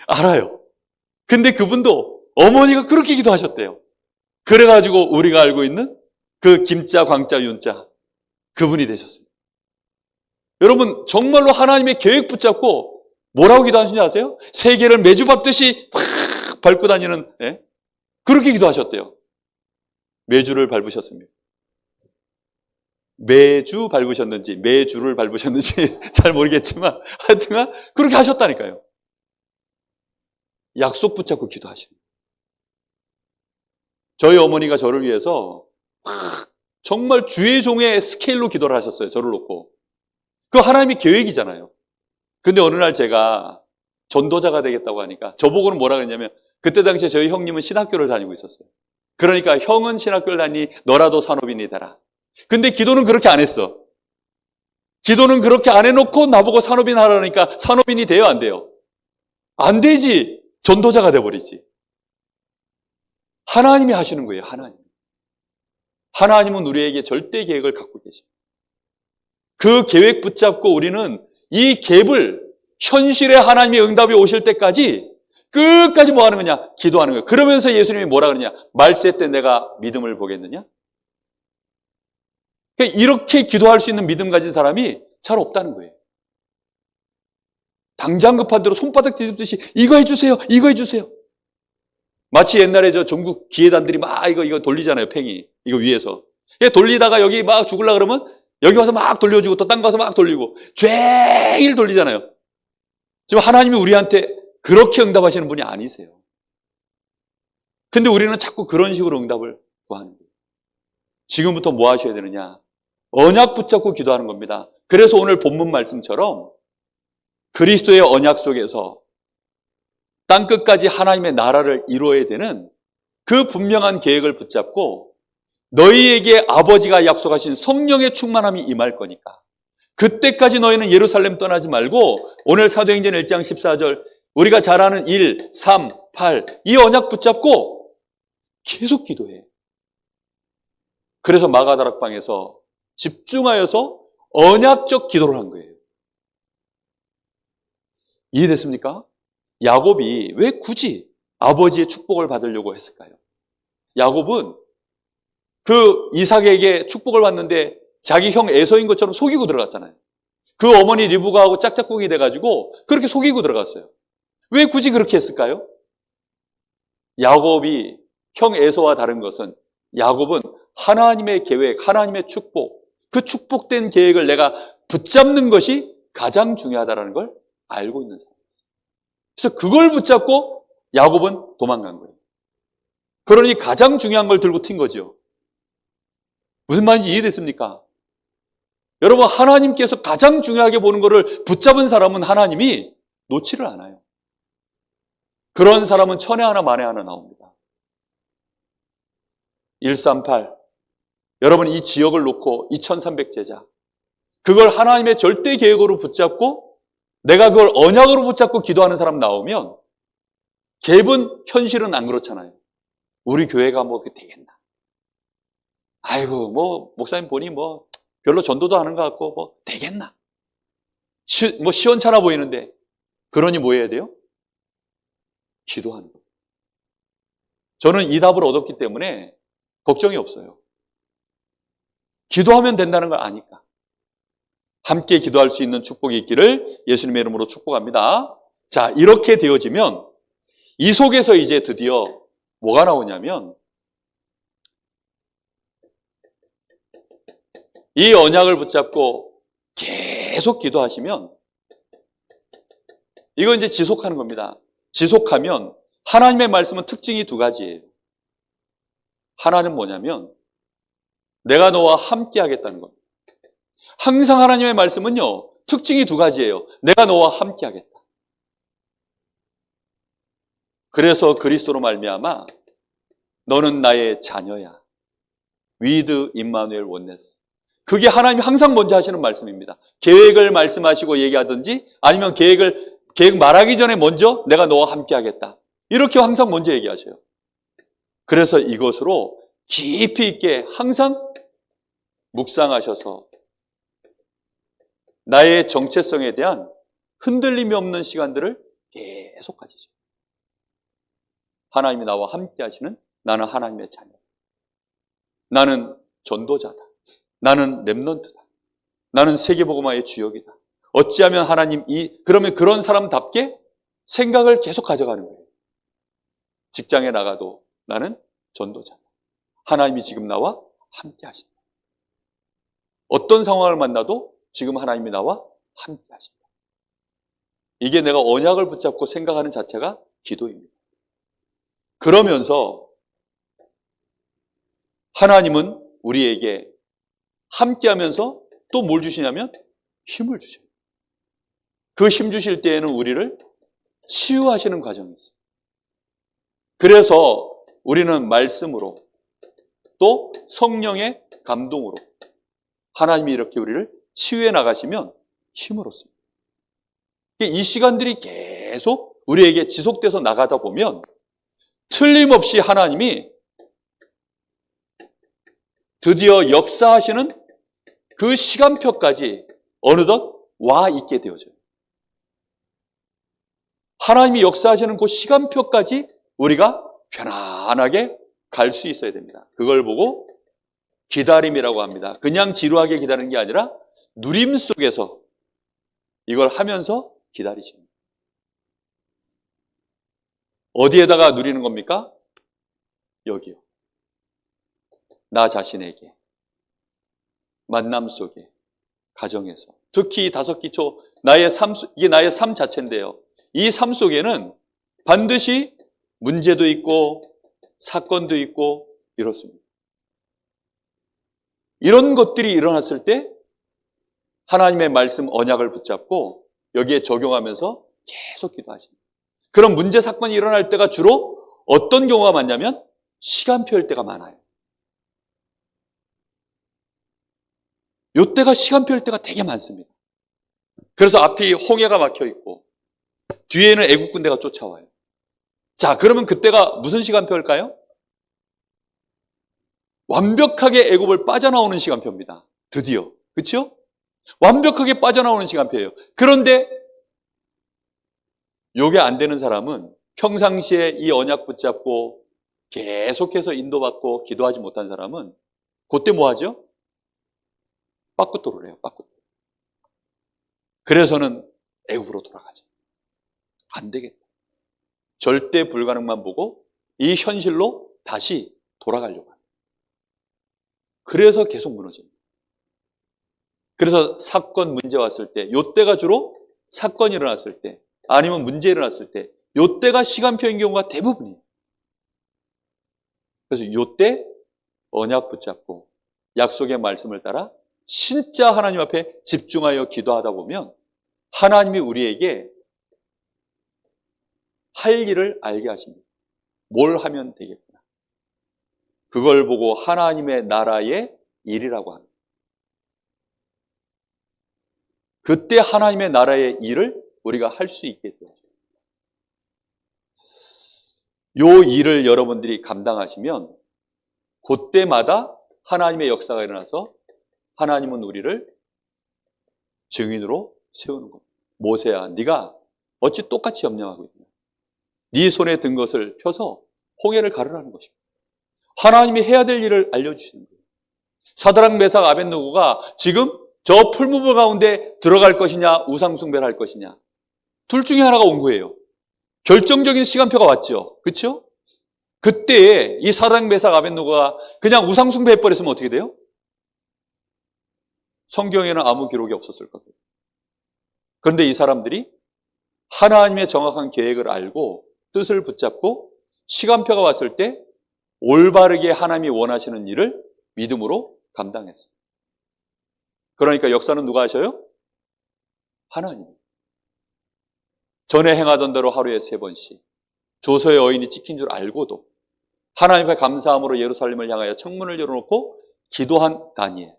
알아요. 근데 그분도 어머니가 그렇게 기도하셨대요. 그래가지고 우리가 알고 있는 그 김자, 광자, 윤자 그분이 되셨습니다. 여러분 정말로 하나님의 계획 붙잡고 뭐라고 기도하시는지 아세요? 세계를 매주 밟듯이 확 밟고 다니는 그렇게 기도하셨대요. 매주를 밟으셨습니다. 매주 밟으셨는지 매주를 밟으셨는지 잘 모르겠지만 하여튼 그렇게 하셨다니까요. 약속 붙잡고 기도하시는 거예요. 저희 어머니가 저를 위해서 정말 주의 종의 스케일로 기도를 하셨어요. 저를 놓고. 그 하나님의 계획이잖아요. 근데 어느 날 제가 전도자가 되겠다고 하니까 저보고는 뭐라 그랬냐면 그때 당시에 저희 형님은 신학교를 다니고 있었어요. 그러니까 형은 신학교를 다니니 너라도 산업인이 되라. 근데 기도는 그렇게 안 했어. 기도는 그렇게 안 해놓고 나보고 산업인 하라니까 산업인이 돼요, 안 돼요? 안 되지. 전도자가 돼버리지. 하나님이 하시는 거예요, 하나님. 하나님은 우리에게 절대 계획을 갖고 계십니다. 그 계획 붙잡고 우리는 이 갭을 현실의 하나님의 응답이 오실 때까지 끝까지 뭐 하는 거냐? 기도하는 거예요. 그러면서 예수님이 뭐라 그러냐? 말세 때 내가 믿음을 보겠느냐? 그러니까 이렇게 기도할 수 있는 믿음 가진 사람이 잘 없다는 거예요. 당장 급한 대로 손바닥 뒤집듯이 이거 해주세요, 이거 해주세요. 마치 옛날에 저 전국 기회단들이 막 이거 돌리잖아요, 팽이. 이거 위에서. 돌리다가 여기 막 죽으려고 그러면 여기 와서 막 돌려주고 또 딴 가서 막 돌리고 종일 돌리잖아요. 지금 하나님이 우리한테 그렇게 응답하시는 분이 아니세요. 근데 우리는 자꾸 그런 식으로 응답을 구하는 거예요. 지금부터 뭐 하셔야 되느냐? 언약 붙잡고 기도하는 겁니다. 그래서 오늘 본문 말씀처럼 그리스도의 언약 속에서 땅끝까지 하나님의 나라를 이루어야 되는 그 분명한 계획을 붙잡고 너희에게 아버지가 약속하신 성령의 충만함이 임할 거니까 그때까지 너희는 예루살렘 떠나지 말고 오늘 사도행전 1장 14절 우리가 잘 아는 1, 3, 8 이 언약 붙잡고 계속 기도해. 그래서 마가다락방에서 집중하여서 언약적 기도를 한 거예요. 이해됐습니까? 야곱이 왜 굳이 아버지의 축복을 받으려고 했을까요? 야곱은 그 이삭에게 축복을 받는데 자기 형 에서인 것처럼 속이고 들어갔잖아요. 그 어머니 리브가하고 짝짝꿍이 돼가지고 그렇게 속이고 들어갔어요. 왜 굳이 그렇게 했을까요? 야곱이 형 에서와 다른 것은 야곱은 하나님의 계획, 하나님의 축복, 그 축복된 계획을 내가 붙잡는 것이 가장 중요하다는 걸 알고 있는 사람이에요. 그래서 그걸 붙잡고 야곱은 도망간 거예요. 그러니 가장 중요한 걸 들고 튄 거죠. 무슨 말인지 이해됐습니까? 여러분, 하나님께서 가장 중요하게 보는 것을 붙잡은 사람은 하나님이 놓지를 않아요. 그런 사람은 천에 하나 만에 하나 나옵니다. 138. 여러분, 이 지역을 놓고 2300제자 그걸 하나님의 절대 계획으로 붙잡고 내가 그걸 언약으로 붙잡고 기도하는 사람 나오면 갭은 현실은 안 그렇잖아요. 우리 교회가 뭐 그렇게 되겠나? 아이고 뭐 목사님 보니 뭐 별로 전도도 하는 것 같고 뭐 되겠나? 뭐 시원찮아 보이는데 그러니 뭐 해야 돼요? 기도하는 거예요. 저는 이 답을 얻었기 때문에 걱정이 없어요. 기도하면 된다는 걸 아니까. 함께 기도할 수 있는 축복이 있기를 예수님의 이름으로 축복합니다. 자, 이렇게 되어지면 이 속에서 이제 드디어 뭐가 나오냐면 이 언약을 붙잡고 계속 기도하시면 이거 이제 지속하는 겁니다. 지속하면 하나님의 말씀은 특징이 두 가지예요. 하나는 뭐냐면 내가 너와 함께 하겠다는 겁니다. 항상 하나님의 말씀은요, 특징이 두 가지예요. 내가 너와 함께 하겠다. 그래서 그리스도로 말미암아 너는 나의 자녀야. with 임마누엘 원네스. 그게 하나님이 항상 먼저 하시는 말씀입니다. 계획을 말씀하시고 얘기하든지 아니면 계획 말하기 전에 먼저 내가 너와 함께 하겠다. 이렇게 항상 먼저 얘기하셔요. 그래서 이것으로 깊이 있게 항상 묵상하셔서 나의 정체성에 대한 흔들림이 없는 시간들을 계속 가지죠. 하나님이 나와 함께 하시는 나는 하나님의 자녀. 나는 전도자다. 나는 렘넌트다. 나는 세계복음화의 주역이다. 어찌하면 하나님 그러면 그런 사람답게 생각을 계속 가져가는 거예요. 직장에 나가도 나는 전도자다. 하나님이 지금 나와 함께 하신다. 어떤 상황을 만나도 지금 하나님이 나와 함께 하신다. 이게 내가 언약을 붙잡고 생각하는 자체가 기도입니다. 그러면서 하나님은 우리에게 함께하면서 또 뭘 주시냐면 힘을 주셔요. 그 힘 주실 때에는 우리를 치유하시는 과정이 있어요. 그래서 우리는 말씀으로 또 성령의 감동으로 하나님이 이렇게 우리를 치유해 나가시면 힘을 얻습니다. 이 시간들이 계속 우리에게 지속돼서 나가다 보면 틀림없이 하나님이 드디어 역사하시는 그 시간표까지 어느덧 와 있게 되어져요. 하나님이 역사하시는 그 시간표까지 우리가 편안하게 갈 수 있어야 됩니다. 그걸 보고 기다림이라고 합니다. 그냥 지루하게 기다리는 게 아니라 누림 속에서 이걸 하면서 기다리십니다. 어디에다가 누리는 겁니까? 여기요. 나 자신에게, 만남 속에, 가정에서. 특히 5기초, 이게 나의 삶 자체인데요. 이 삶 속에는 반드시 문제도 있고 사건도 있고 이렇습니다. 이런 것들이 일어났을 때 하나님의 말씀 언약을 붙잡고 여기에 적용하면서 계속 기도하십니다. 그런 문제 사건이 일어날 때가 주로 어떤 경우가 많냐면 시간표일 때가 많아요. 이때가 시간표일 때가 되게 많습니다. 그래서 앞이 홍해가 막혀 있고 뒤에는 애국 군대가 쫓아와요. 자, 그러면 그때가 무슨 시간표일까요? 완벽하게 애굽을 빠져나오는 시간표입니다. 드디어. 그렇죠? 완벽하게 빠져나오는 시간표예요. 그런데 이게 안 되는 사람은 평상시에 이 언약 붙잡고 계속해서 인도받고 기도하지 못한 사람은 그때 뭐 하죠? 빠꾸토를 해요. 빠꾸토. 그래서는 애굽으로 돌아가죠. 안 되겠다. 절대 불가능만 보고 이 현실로 다시 돌아가려고 합니다. 그래서 계속 무너집니다. 그래서 사건 문제 왔을 때, 요때가 주로 사건이 일어났을 때, 아니면 문제 일어났을 때, 요때가 시간표인 경우가 대부분이에요. 그래서 요때 언약 붙잡고 약속의 말씀을 따라 진짜 하나님 앞에 집중하여 기도하다 보면 하나님이 우리에게 할 일을 알게 하십니다. 뭘 하면 되겠구나. 그걸 보고 하나님의 나라의 일이라고 합니다. 그때 하나님의 나라의 일을 우리가 할 수 있게 되죠. 요 일을 여러분들이 감당하시면 그때마다 하나님의 역사가 일어나서 하나님은 우리를 증인으로 세우는 겁니다. 모세야, 네가 어찌 똑같이 염려하고 있냐. 네 손에 든 것을 펴서 홍해를 가르라는 것입니다. 하나님이 해야 될 일을 알려주시는 거예요. 사드락, 메삭, 아벳느고가 지금 저 풀무불 가운데 들어갈 것이냐 우상 숭배를 할 것이냐 둘 중에 하나가 온 거예요. 결정적인 시간표가 왔죠. 그렇죠? 그때 이 사드락, 메삭, 아벳느고가 그냥 우상 숭배해버렸으면 어떻게 돼요? 성경에는 아무 기록이 없었을 거예요. 그런데 이 사람들이 하나님의 정확한 계획을 알고 뜻을 붙잡고 시간표가 왔을 때 올바르게 하나님이 원하시는 일을 믿음으로 감당했어요. 그러니까 역사는 누가 하셔요? 하나님. 전에 행하던 대로 하루에 3번씩 조서의 어인이 찍힌 줄 알고도 하나님 앞에 감사함으로 예루살렘을 향하여 창문을 열어놓고 기도한 다니엘.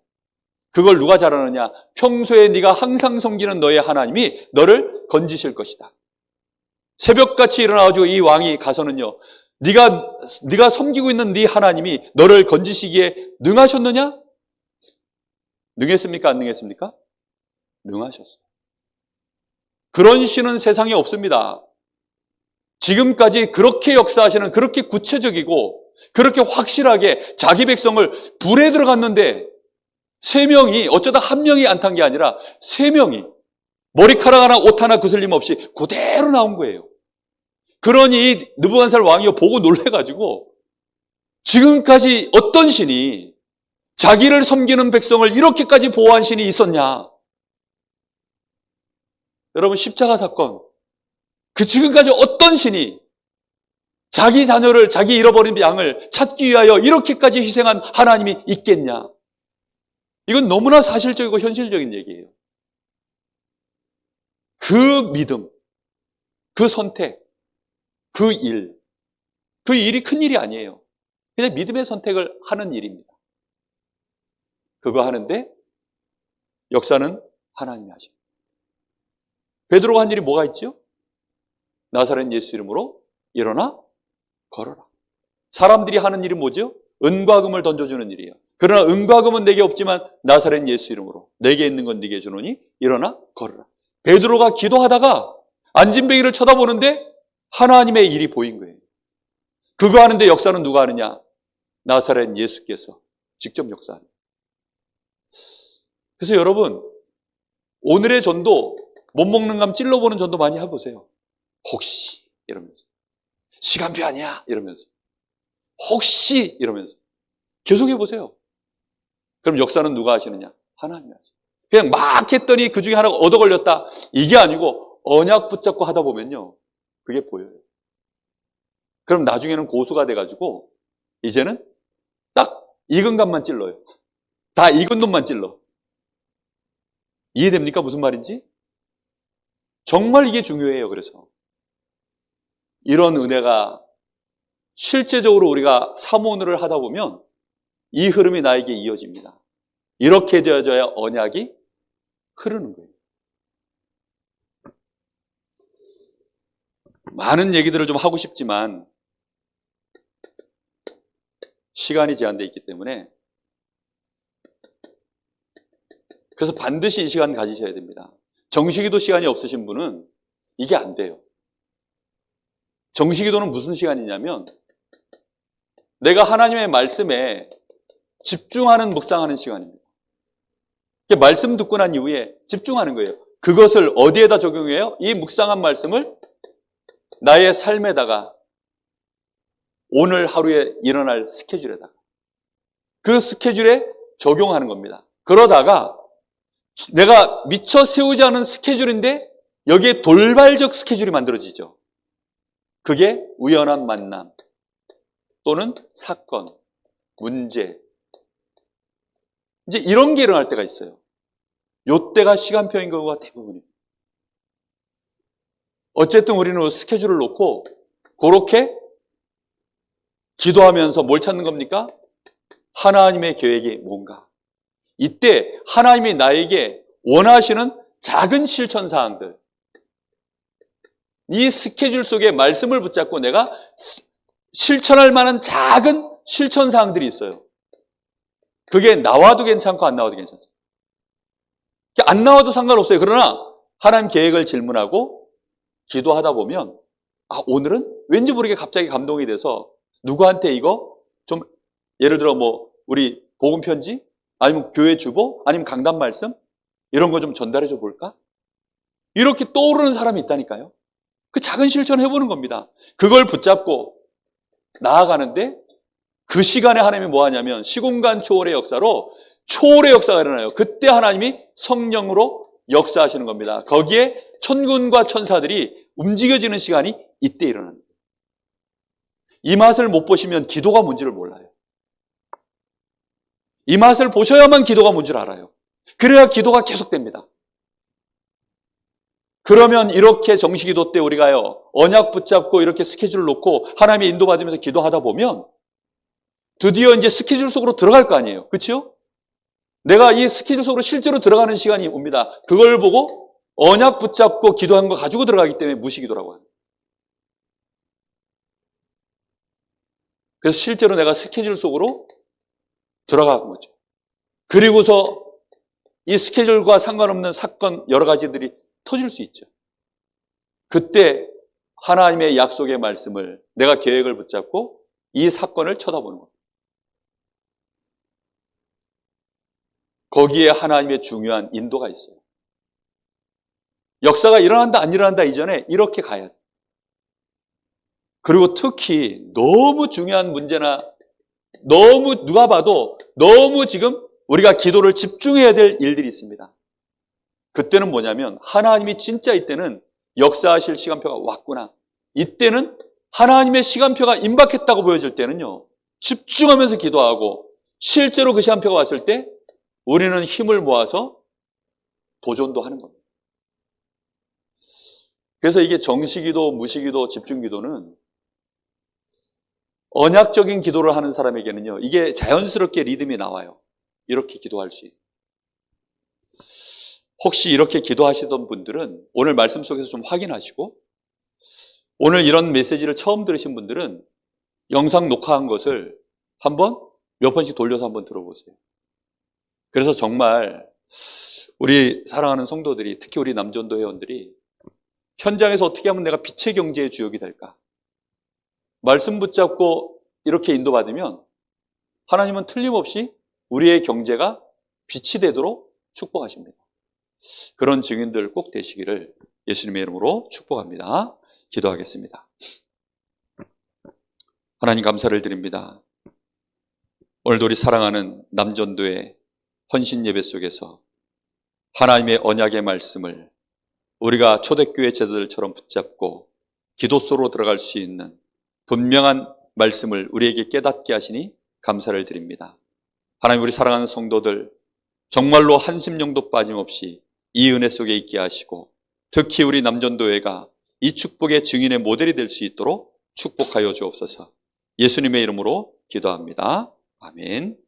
그걸 누가 잘하느냐? 평소에 네가 항상 섬기는 너의 하나님이 너를 건지실 것이다. 새벽같이 일어나가지고 이 왕이 가서는요, 네가 섬기고 있는 네 하나님이 너를 건지시기에 능하셨느냐? 능했습니까? 안 능했습니까? 능하셨어요. 그런 신은 세상에 없습니다. 지금까지 그렇게 역사하시는, 그렇게 구체적이고 그렇게 확실하게 자기 백성을 불에 들어갔는데 3명이 어쩌다 1명이 안 탄 게 아니라 3명이 머리카락 하나 옷 하나 그슬림 없이 그대로 나온 거예요. 그러니 느부갓네살 왕이 보고 놀래가지고 지금까지 어떤 신이 자기를 섬기는 백성을 이렇게까지 보호한 신이 있었냐. 여러분 십자가 사건, 그 지금까지 어떤 신이 자기 자녀를, 자기 잃어버린 양을 찾기 위하여 이렇게까지 희생한 하나님이 있겠냐. 이건 너무나 사실적이고 현실적인 얘기예요. 그 믿음, 그 선택, 그 일이 큰 일이 아니에요. 그냥 믿음의 선택을 하는 일입니다. 그거 하는데 역사는 하나님이 하십니다. 베드로가 한 일이 뭐가 있죠? 나사렛 예수 이름으로 일어나 걸어라. 사람들이 하는 일이 뭐죠? 은과 금을 던져주는 일이에요. 그러나 은과 금은 내게 없지만 나사렛 예수 이름으로 내게 있는 건 네게 주노니 일어나 걸어라. 베드로가 기도하다가 안진뱅이를 쳐다보는데 하나님의 일이 보인 거예요. 그거 하는데 역사는 누가 하느냐? 나사렛 예수께서 직접 역사하는. 그래서 여러분, 오늘의 전도, 못 먹는 감 찔러보는 전도 많이 해보세요. 혹시 이러면서. 시간표 아니야 이러면서. 혹시 이러면서. 계속 해보세요. 그럼 역사는 누가 하시느냐? 하나님이 하시죠. 그냥 막 했더니 그 중에 하나가 얻어 걸렸다. 이게 아니고 언약 붙잡고 하다 보면요. 그게 보여요. 그럼 나중에는 고수가 돼가지고 이제는 딱 익은 값만 찔러요. 다 익은 놈만 찔러. 이해됩니까? 무슨 말인지? 정말 이게 중요해요. 그래서 이런 은혜가 실제적으로 우리가 사모를 하다 보면 이 흐름이 나에게 이어집니다. 이렇게 되어져야 언약이 흐르는 거예요. 많은 얘기들을 좀 하고 싶지만 시간이 제한되어 있기 때문에 그래서 반드시 이 시간 가지셔야 됩니다. 정식기도 시간이 없으신 분은 이게 안 돼요. 정식기도는 무슨 시간이냐면 내가 하나님의 말씀에 집중하는 묵상하는 시간입니다. 말씀 듣고 난 이후에 집중하는 거예요. 그것을 어디에다 적용해요? 이 묵상한 말씀을 나의 삶에다가 오늘 하루에 일어날 스케줄에다가 그 스케줄에 적용하는 겁니다. 그러다가 내가 미처 세우지 않은 스케줄인데 여기에 돌발적 스케줄이 만들어지죠. 그게 우연한 만남 또는 사건, 문제 이제 이런 게 일어날 때가 있어요. 요때가 시간표인 경우가 대부분입니다. 어쨌든 우리는 스케줄을 놓고 그렇게 기도하면서 뭘 찾는 겁니까? 하나님의 계획이 뭔가. 이때 하나님이 나에게 원하시는 작은 실천사항들, 이 스케줄 속에 말씀을 붙잡고 내가 실천할 만한 작은 실천사항들이 있어요. 그게 나와도 괜찮고 안 나와도 괜찮습니다. 안 나와도 상관없어요. 그러나 하나님 계획을 질문하고 기도하다 보면 오늘은 왠지 모르게 갑자기 감동이 돼서 누구한테 이거 좀 예를 들어 우리 복음 편지 아니면 교회 주보 아니면 강단 말씀 이런 거 좀 전달해 줘 볼까? 이렇게 떠오르는 사람이 있다니까요. 그 작은 실천 해보는 겁니다. 그걸 붙잡고 나아가는데 그 시간에 하나님이 뭐 하냐면 시공간 초월의 역사로 초월의 역사가 일어나요. 그때 하나님이 성령으로 역사하시는 겁니다. 거기에 천군과 천사들이 움직여지는 시간이 이때 일어납니다. 이 맛을 못 보시면 기도가 뭔지를 몰라요. 이 맛을 보셔야만 기도가 뭔지를 알아요. 그래야 기도가 계속됩니다. 그러면 이렇게 정식기도 때 우리가요 언약 붙잡고 이렇게 스케줄을 놓고 하나님의 인도받으면서 기도하다 보면 드디어 이제 스케줄 속으로 들어갈 거 아니에요. 그렇죠? 내가 이 스케줄 속으로 실제로 들어가는 시간이 옵니다. 그걸 보고 언약 붙잡고 기도한 거 가지고 들어가기 때문에 무시기도라고 합니다. 그래서 실제로 내가 스케줄 속으로 들어가는 거죠. 그리고서 이 스케줄과 상관없는 사건 여러 가지들이 터질 수 있죠. 그때 하나님의 약속의 말씀을 내가 계획을 붙잡고 이 사건을 쳐다보는 겁니다. 거기에 하나님의 중요한 인도가 있어요. 역사가 일어난다 안 일어난다 이전에 이렇게 가야 돼요. 그리고 특히 너무 중요한 문제나 너무 누가 봐도 너무 지금 우리가 기도를 집중해야 될 일들이 있습니다. 그때는 뭐냐면 하나님이 진짜 이때는 역사하실 시간표가 왔구나. 이때는 하나님의 시간표가 임박했다고 보여질 때는요. 집중하면서 기도하고 실제로 그 시간표가 왔을 때 우리는 힘을 모아서 도전도 하는 겁니다. 그래서 이게 정시기도, 무시기도, 집중기도는 언약적인 기도를 하는 사람에게는요. 이게 자연스럽게 리듬이 나와요. 이렇게 기도할 수 있는. 혹시 이렇게 기도하시던 분들은 오늘 말씀 속에서 좀 확인하시고 오늘 이런 메시지를 처음 들으신 분들은 영상 녹화한 것을 한번 몇 번씩 돌려서 한번 들어보세요. 그래서 정말 우리 사랑하는 성도들이 특히 우리 남전도 회원들이 현장에서 어떻게 하면 내가 빛의 경제의 주역이 될까? 말씀 붙잡고 이렇게 인도받으면 하나님은 틀림없이 우리의 경제가 빛이 되도록 축복하십니다. 그런 증인들 꼭 되시기를 예수님의 이름으로 축복합니다. 기도하겠습니다. 하나님 감사를 드립니다. 오늘도 우리 사랑하는 남전도의 헌신 예배 속에서 하나님의 언약의 말씀을 우리가 초대교회 제자들처럼 붙잡고 기도 속으로 들어갈 수 있는 분명한 말씀을 우리에게 깨닫게 하시니 감사를 드립니다. 하나님 우리 사랑하는 성도들 정말로 한심령도 빠짐없이 이 은혜 속에 있게 하시고 특히 우리 남전도회가 이 축복의 증인의 모델이 될 수 있도록 축복하여 주옵소서. 예수님의 이름으로 기도합니다. 아멘.